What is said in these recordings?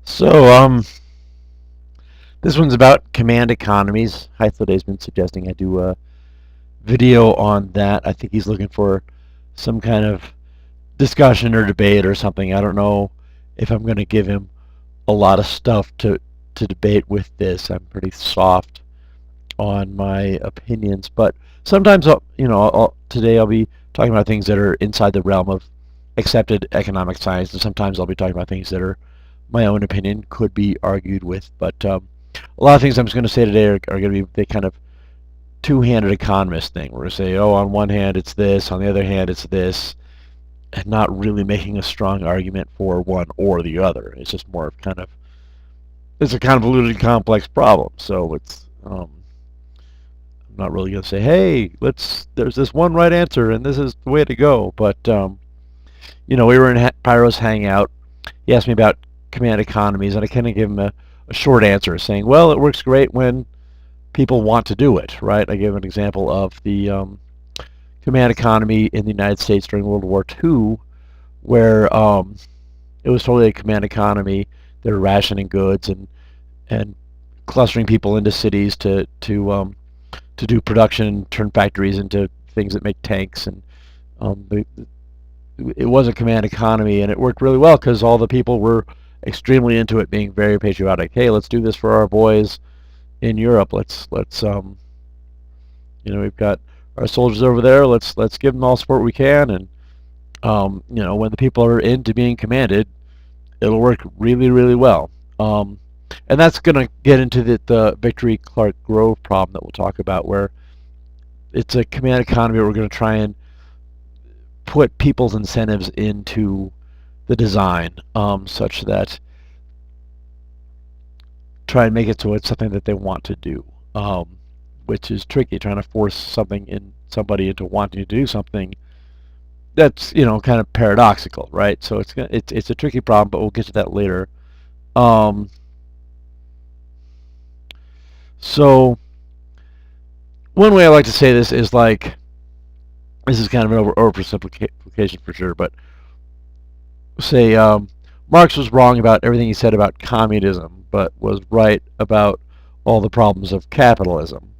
So, this one's about command economies. Hythlode's been suggesting I do a video on that. I think he's looking for some kind of discussion or debate or something. I don't know if I'm going to give him a lot of stuff to debate with this. I'm pretty soft on my opinions, but sometimes today I'll be talking about things that are inside the realm of accepted economic science, and sometimes I'll be talking about things that are my own opinion, could be argued with. But a lot of things I'm just going to say today are going to be the kind of two-handed economist thing. We're going to say, oh, on one hand it's this, on the other hand it's this, and not really making a strong argument for one or the other. It's just more of it's a convoluted, complex problem. So I'm not really going to say, hey, there's this one right answer and this is the way to go. But we were in Pyro's hangout. He asked me about command economies, and I kind of gave him a short answer, saying, well, it works great when people want to do it, right? I gave an example of the command economy in the United States during World War II, where it was totally a command economy. They were rationing goods and clustering people into cities to do production, turn factories into things that make tanks, and it was a command economy, and it worked really well because all the people were extremely into it, being very patriotic. Hey, let's do this for our boys in Europe. We've got our soldiers over there. Let's give them all support we can, and when the people are into being commanded, it'll work really, really well. And that's going to get into the Victory Clark Grove problem that we'll talk about, where it's a command economy where we're going to try and put people's incentives into the design, such that try and make it so it's something that they want to do, which is tricky, trying to force somebody into wanting to do something that's kind of paradoxical, right? So it's a tricky problem, but we'll get to that later. So one way I like to say this is this is kind of an oversimplification for sure, but say Marx was wrong about everything he said about communism, but was right about all the problems of capitalism,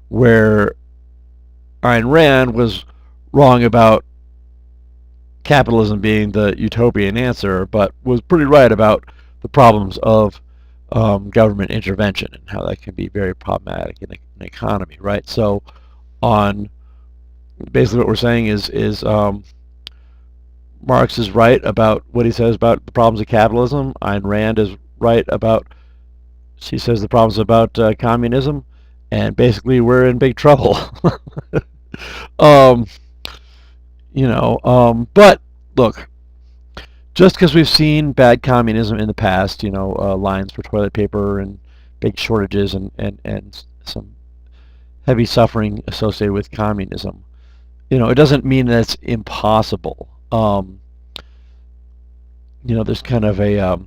where Ayn Rand was wrong about capitalism being the utopian answer, but was pretty right about the problems of government intervention and how that can be very problematic in an economy, right? So, on basically what we're saying is Marx is right about what he says about the problems of capitalism. Ayn Rand is right about, she says, the problems about communism, and basically we're in big trouble. um, but look, just because we've seen bad communism in the past, lines for toilet paper and big shortages and some heavy suffering associated with communism, it doesn't mean that it's impossible. There's kind of a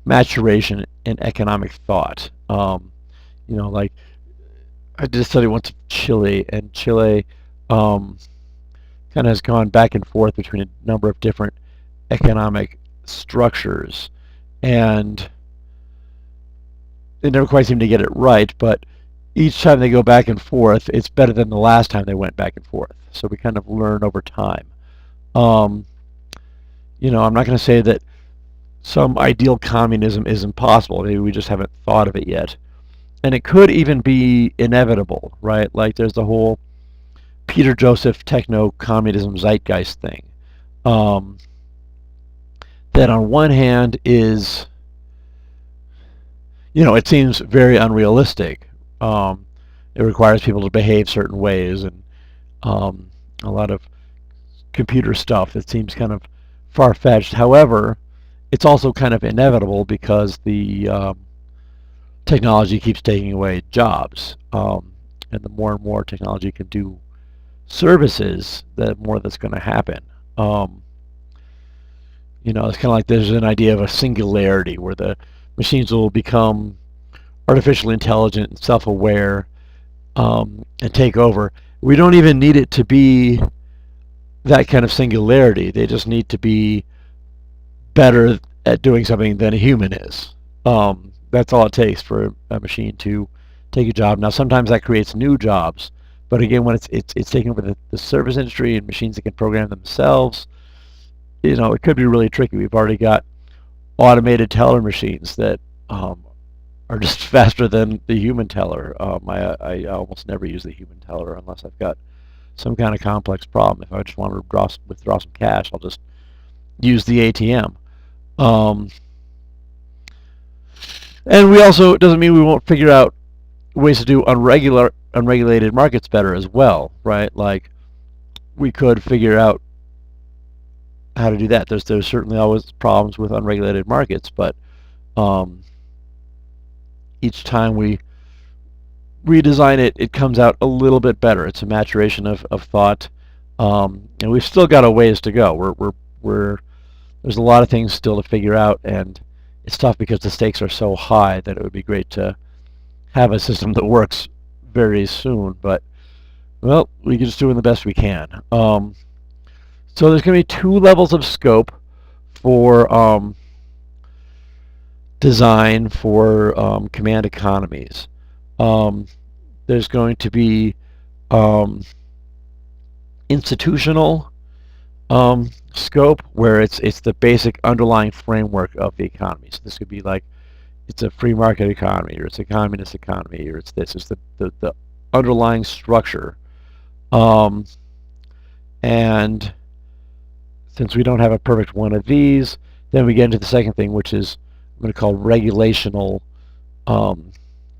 maturation in economic thought. Like I did a study once of Chile, and Chile kind of has gone back and forth between a number of different economic structures, and they never quite seem to get it right, but each time they go back and forth, it's better than the last time they went back and forth. So we kind of learn over time. I'm not going to say that some ideal communism is impossible. Maybe we just haven't thought of it yet. And it could even be inevitable, right? Like there's the whole Peter Joseph techno-communism zeitgeist thing. That on one hand is, it seems very unrealistic. It requires people to behave certain ways, and a lot of computer stuff that seems kind of far-fetched. However, it's also kind of inevitable because the technology keeps taking away jobs, and the more and more technology can do services, the more that's going to happen. It's kind of like there's an idea of a singularity where the machines will become artificially intelligent and self-aware, and take over. We don't even need it to be that kind of singularity. They just need to be better at doing something than a human is. That's all it takes for a machine to take a job. Now, sometimes that creates new jobs, but again, when it's taking over the service industry and machines that can program themselves, it could be really tricky. We've already got automated teller machines that are just faster than the human teller. I almost never use the human teller unless I've got some kind of complex problem. If I just want to withdraw some cash, I'll just use the ATM. Um, and we also, it doesn't mean we won't figure out ways to do unregulated markets better as well, right? Like we could figure out how to do that. There's certainly always problems with unregulated markets, but um, each time we redesign it, it comes out a little bit better. It's a maturation of thought, and we've still got a ways to go. We're there's a lot of things still to figure out, and it's tough because the stakes are so high that it would be great to have a system that works very soon. But well, we can just doing the best we can. So there's going to be two levels of scope for design for command economies. There's going to be institutional scope, where it's the basic underlying framework of the economy. So this could be like it's a free market economy, or it's a communist economy, or it's this. It's the underlying structure. And since we don't have a perfect one of these, then we get into the second thing, which is I'm going to call regulational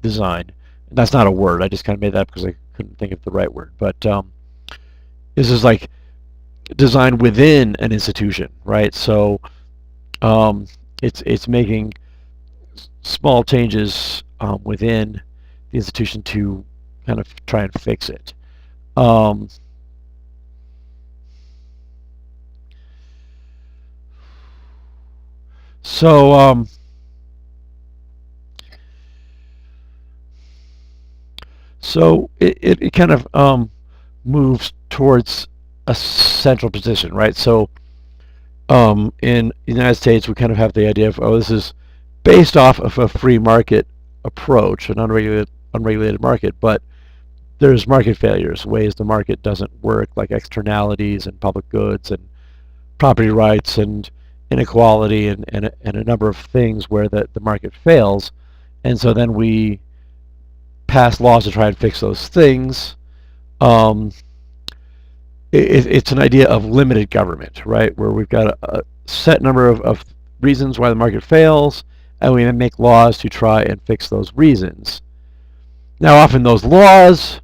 design. And that's not a word. I just kind of made that up because I couldn't think of the right word. But this is like design within an institution, right? So it's making small changes within the institution to kind of try and fix it. So it kind of moves towards a central position, right? So in the United States, we kind of have the idea of, this is based off of a free market approach, an unregulated market, but there's market failures, ways the market doesn't work, like externalities and public goods and property rights and inequality and a number of things where the market fails. And so then we pass laws to try and fix those things. It's an idea of limited government, right? Where we've got a set number of reasons why the market fails, and we make laws to try and fix those reasons. Now, often those laws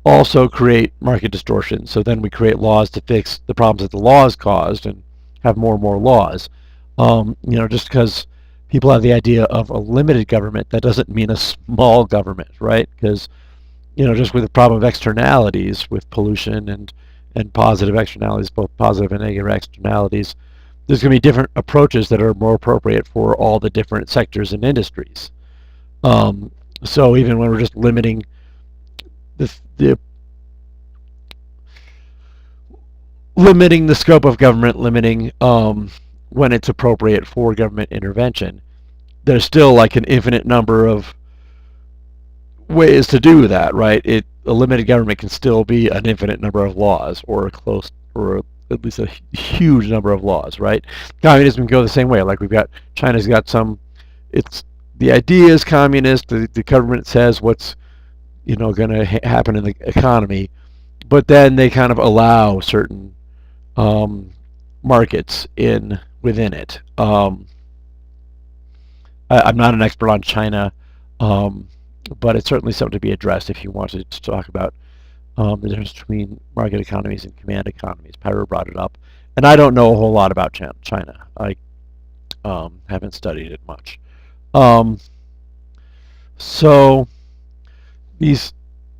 also create market distortions. So then we create laws to fix the problems that the laws caused and have more and more laws. Just because people have the idea of a limited government, that doesn't mean a small government, right? Because just with the problem of externalities, with pollution and positive externalities, both positive and negative externalities, there's going to be different approaches that are more appropriate for all the different sectors and industries. So even when we're just limiting the limiting the scope of government, limiting when it's appropriate for government intervention, there's still like an infinite number of ways to do that, right? A limited government can still be an infinite number of laws, or at least a huge number of laws, right? Communism can go the same way. Like China's got some. It's the idea is communist. The government says what's going to happen in the economy, but then they kind of allow certain markets within it. I'm not an expert on China, but it's certainly something to be addressed if you wanted to talk about the difference between market economies and command economies. Pyro brought it up, and I don't know a whole lot about China. I haven't studied it much. So these,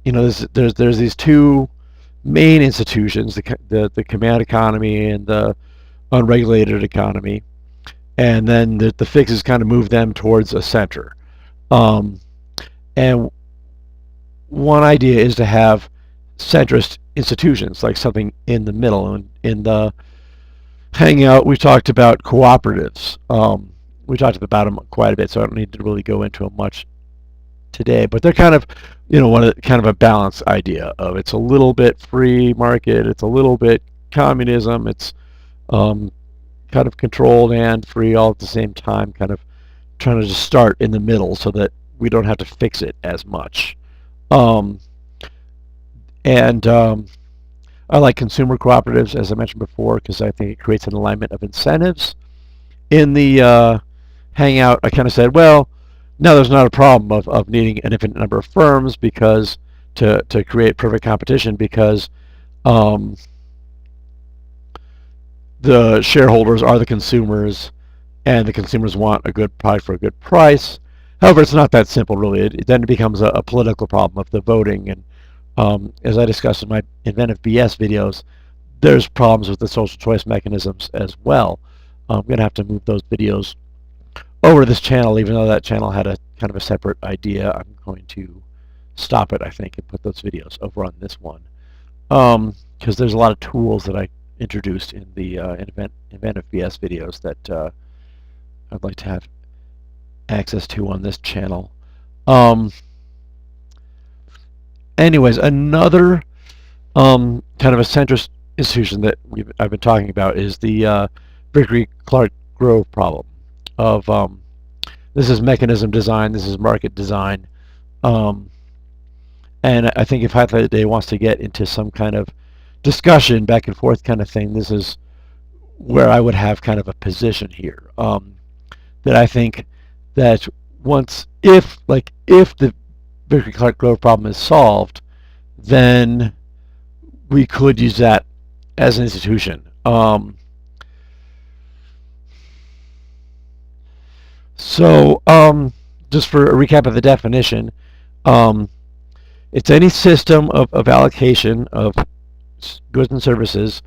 there's these two main institutions, the command economy and the unregulated economy, and then the fixes kind of move them towards a center. And one idea is to have centrist institutions, like something in the middle. And in the Hangout, we talked about cooperatives. We talked about them quite a bit, so I don't need to really go into them much today. But they're kind of, kind of a balance idea of it's a little bit free market, it's a little bit communism, it's um, kind of controlled and free all at the same time. Kind of trying to just start in the middle so that we don't have to fix it as much. Um, and I like consumer cooperatives, as I mentioned before, because I think it creates an alignment of incentives. In the Hangout, I kind of said, well, now there's not a problem of needing an infinite number of firms because to create perfect competition, because um, the shareholders are the consumers, and the consumers want a good product for a good price. However, it's not that simple, really. It then becomes a political problem of the voting. And as I discussed in my Inventive BS videos, there's problems with the social choice mechanisms as well. I'm going to have to move those videos over to this channel, even though that channel had a kind of a separate idea. I'm going to stop it, I think, and put those videos over on this one. Because there's a lot of tools that I introduced in the Inventive BS videos that I'd like to have access to on this channel. Anyways, another kind of a centrist institution that I've been talking about is the Vickrey-Clark-Grove problem of this is mechanism design, this is market design, and I think if High Day wants to get into some kind of discussion, back and forth kind of thing, this is where I would have kind of a position here. That I think that if the Vickrey-Clark-Grove problem is solved, then we could use that as an institution. Just for a recap of the definition, it's any system of allocation of goods and services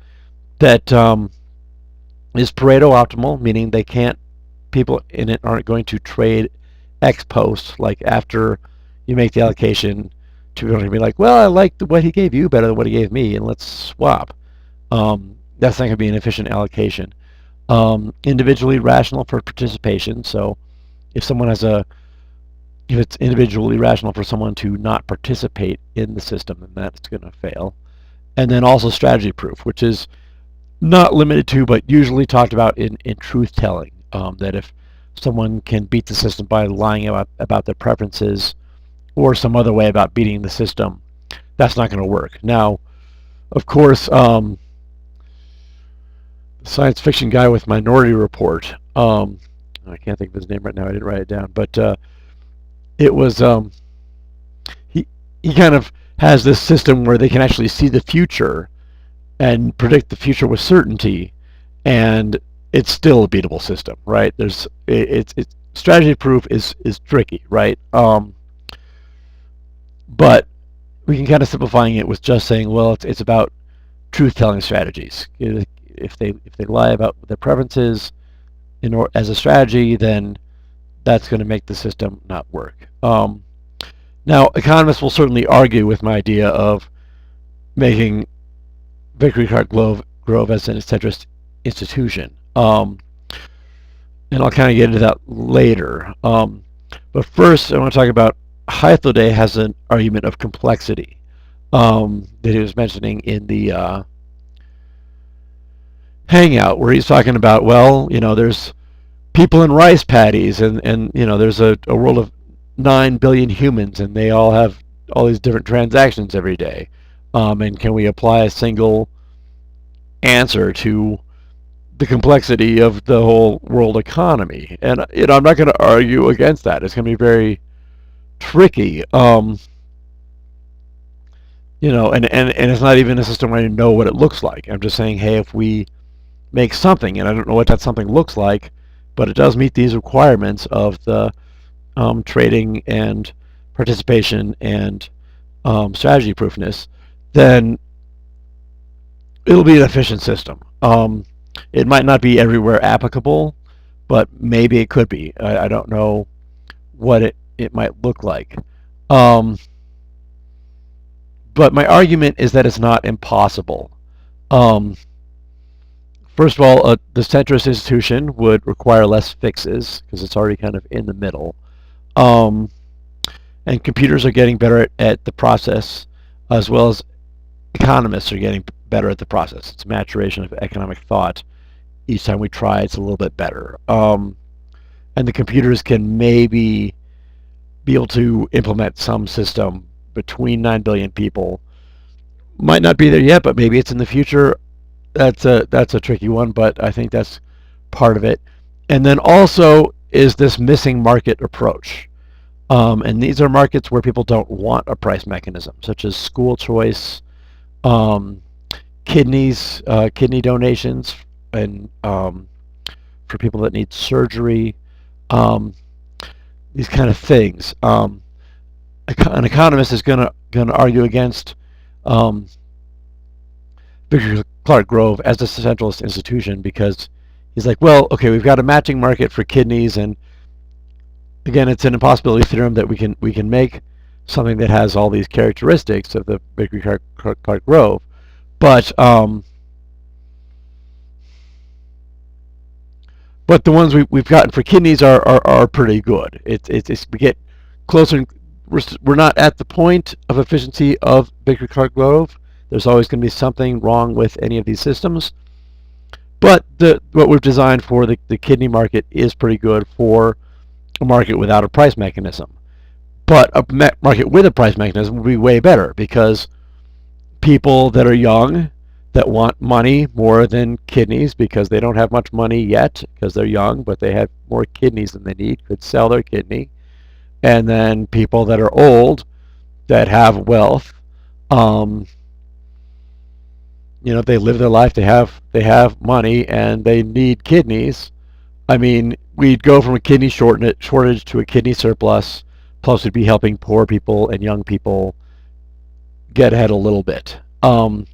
that is Pareto optimal, meaning people in it aren't going to trade ex post, like after you make the allocation, to be able to be like, well, I like what he gave you better than what he gave me, and let's swap. That's not going to be an efficient allocation. Individually rational for participation. So if it's individually rational for someone to not participate in the system, then that's going to fail. And then also strategy proof, which is not limited to, but usually talked about in truth telling. That if someone can beat the system by lying about their preferences or some other way about beating the system, that's not going to work. Now, of course, the science fiction guy with Minority Report, I can't think of his name right now, I didn't write it down, but it was, he kind of has this system where they can actually see the future and predict the future with certainty, and it's still a beatable system, right? It's strategy proof is tricky, right? But we can kind of simplifying it with just saying, well, it's about truth-telling strategies. If they lie about their preferences as a strategy, then that's going to make the system not work. Now, economists will certainly argue with my idea of making Vickrey-Clark-Grove as an centrist institution. And I'll kind of get into that later. But first, I want to talk about Hythloday has an argument of complexity that he was mentioning in the Hangout, where he's talking about, well, there's people in rice paddies, and there's a world of 9 billion humans, and they all have all these different transactions every day. And can we apply a single answer to the complexity of the whole world economy? And I'm not going to argue against that. It's going to be very tricky. And it's not even a system where I know what it looks like. I'm just saying, hey, if we make something, and I don't know what that something looks like, but it does meet these requirements of the trading and participation and strategy proofness, then it'll be an efficient system. It might not be everywhere applicable, but maybe it could be. I don't know what it might look like. But my argument is that it's not impossible. Um, First of all, the centrist institution would require less fixes because it's already kind of in the middle. Um, and computers are getting better at the process, as well as economists are getting better at the process. It's maturation of economic thought. Each time we try, it's a little bit better. And the computers can maybe be able to implement some system between 9 billion people. Might not be there yet, but maybe it's in the future. That's a tricky one, but I think that's part of it. And then also is this missing market approach. And these are markets where people don't want a price mechanism, such as school choice, um, kidney donations, and for people that need surgery, um, these kind of things. An economist is gonna argue against um, Victor Clark Grove as a centralist institution because he's like, well, okay, we've got a matching market for kidneys, and again, it's an impossibility theorem that we can make something that has all these characteristics of the Victor Clark Grove, but the ones we've gotten for kidneys are pretty good. It's we get closer. We're not at the point of efficiency of Victor Clark Grove. There's always going to be something wrong with any of these systems. But what we've designed for the kidney market is pretty good for a market without a price mechanism. But a market with a price mechanism would be way better because people that are young that want money more than kidneys because they don't have much money yet because they're young, but they have more kidneys than they need, could sell their kidney. And then people that are old that have wealth, um, they live their life, they have money, and they need kidneys. I mean, we'd go from a kidney shortage to a kidney surplus. Plus, we'd be helping poor people and young people get ahead a little bit. And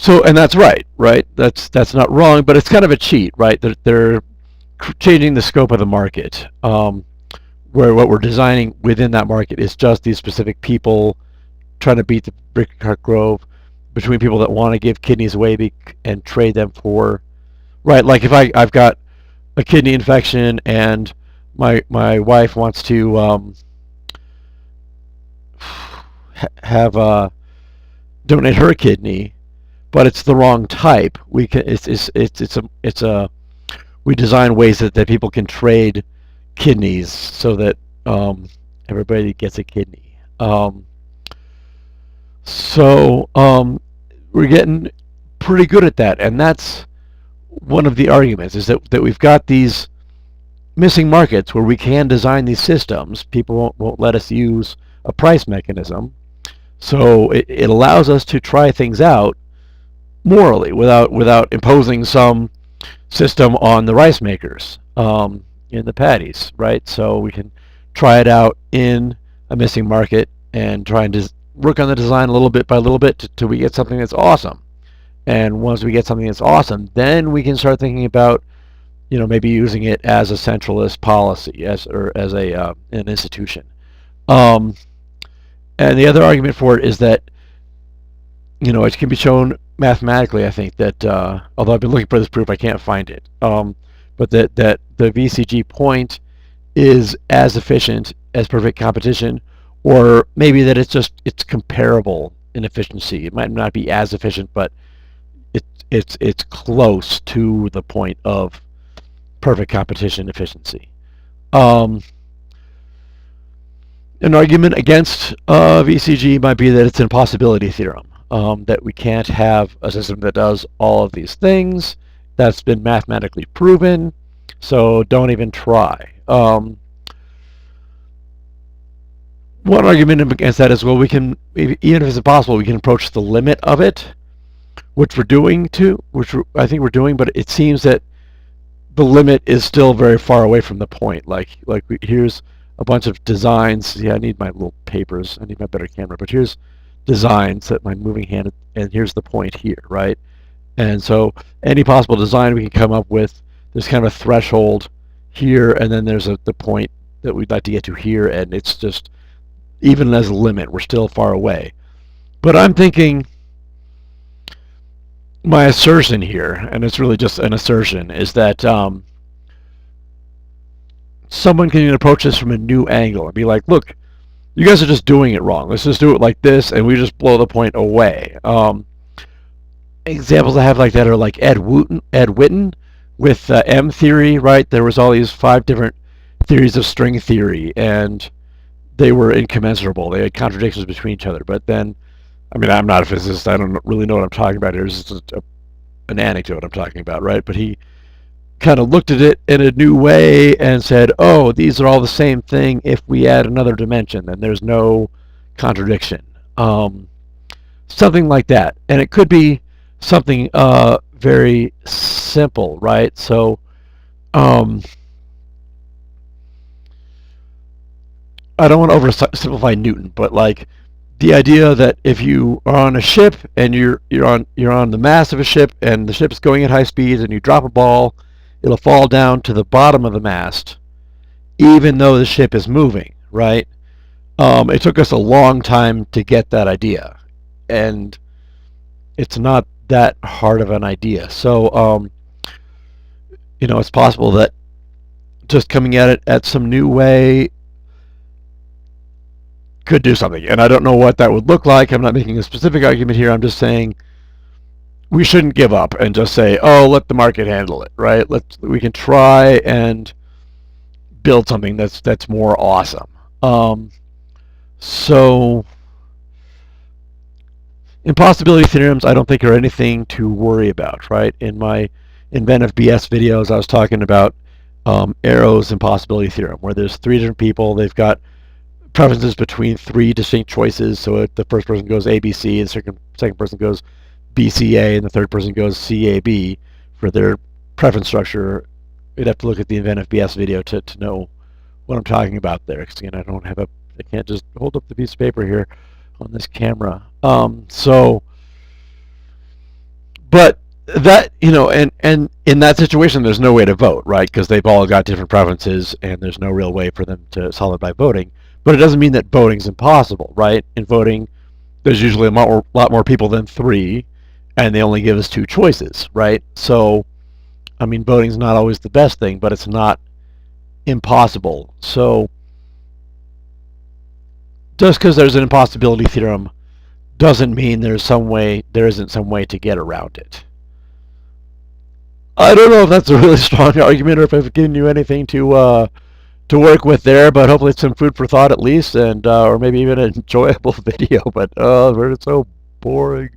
that's right, right? That's not wrong, but it's kind of a cheat, right? They're changing the scope of the market, where what we're designing within that market is just these specific people trying to beat the brick cart grove between people that want to give kidneys away and trade them for, right? Like if I've got a kidney infection and my wife wants to have donate her kidney, but it's the wrong type. We can it's a we design ways that people can trade kidneys so that everybody gets a kidney. So we're getting pretty good at that, and that's one of the arguments is that we've got these missing markets where we can design these systems. People won't let us use a price mechanism, so it allows us to try things out morally without imposing some system on the rice makers in the paddies, right? So we can try it out in a missing market and try and work on the design a little bit by little bit till we get something that's awesome. And once we get something that's awesome, then we can start thinking about, maybe using it as a centralist policy, as an institution. Um, and the other argument for it is that, it can be shown mathematically. I think that although I've been looking for this proof, I can't find it. But that the VCG point is as efficient as perfect competition, or maybe that it's comparable in efficiency. It might not be as efficient, but it's close to the point of perfect competition efficiency. Um, an argument against VCG might be that it's an impossibility theorem, that we can't have a system that does all of these things. That's been mathematically proven, so don't even try. One argument against that is, well, we can, even if it's impossible, we can approach the limit of it, which I think we're doing, but it seems that the limit is still very far away from the point. Here's a bunch of designs. Yeah, I need my little papers. I need my better camera. But here's designs that my moving hand, and here's the point here, right? And so any possible design we can come up with, there's kind of a threshold here, and then there's the point that we'd like to get to here, and it's just even as a limit, we're still far away. But I'm thinking my assertion here, and it's really just an assertion, is that someone can approach this from a new angle and be like, look, you guys are just doing it wrong. Let's just do it like this, and we just blow the point away. Examples I have like that are like Ed Witten with M theory, right? There was all these 5 different theories of string theory, and they were incommensurable. They had contradictions between each other. But then, I mean, I'm not a physicist. I don't really know what I'm talking about here. It's just an anecdote I'm talking about, right? But he kind of looked at it in a new way and said, oh, these are all the same thing if we add another dimension, then there's no contradiction. Something like that. And it could be something very simple, right? So, um, I don't want to oversimplify Newton, but like the idea that if you are on a ship and you're on the mast of a ship and the ship's going at high speeds and you drop a ball, it'll fall down to the bottom of the mast, even though the ship is moving, right? It took us a long time to get that idea, and it's not that hard of an idea. So, it's possible that just coming at it at some new way could do something. And I don't know what that would look like. I'm not making a specific argument here. I'm just saying we shouldn't give up and just say, "Oh, let the market handle it." Right? We can try and build something that's more awesome. So impossibility theorems, I don't think are anything to worry about. Right? In my inventive BS videos, I was talking about Arrow's impossibility theorem, where there's 3 different people. They've got preferences between 3 distinct choices. So the first person goes ABC, the second person goes BCA, and the third person goes CAB for their preference structure. You'd have to look at the inventive BS video to know what I'm talking about there. Because again, I can't just hold up the piece of paper here on this camera. But that, and in that situation, there's no way to vote, right? Because they've all got different preferences, and there's no real way for them to solve it by voting. But it doesn't mean that voting's impossible, right? In voting, there's usually a lot more people than 3, and they only give us 2 choices, right? So, I mean, voting's not always the best thing, but it's not impossible. So, just because there's an impossibility theorem doesn't mean there isn't some way to get around it. I don't know if that's a really strong argument or if I've given you anything to work with there, but hopefully it's some food for thought at least, and or maybe even an enjoyable video. But it's so boring.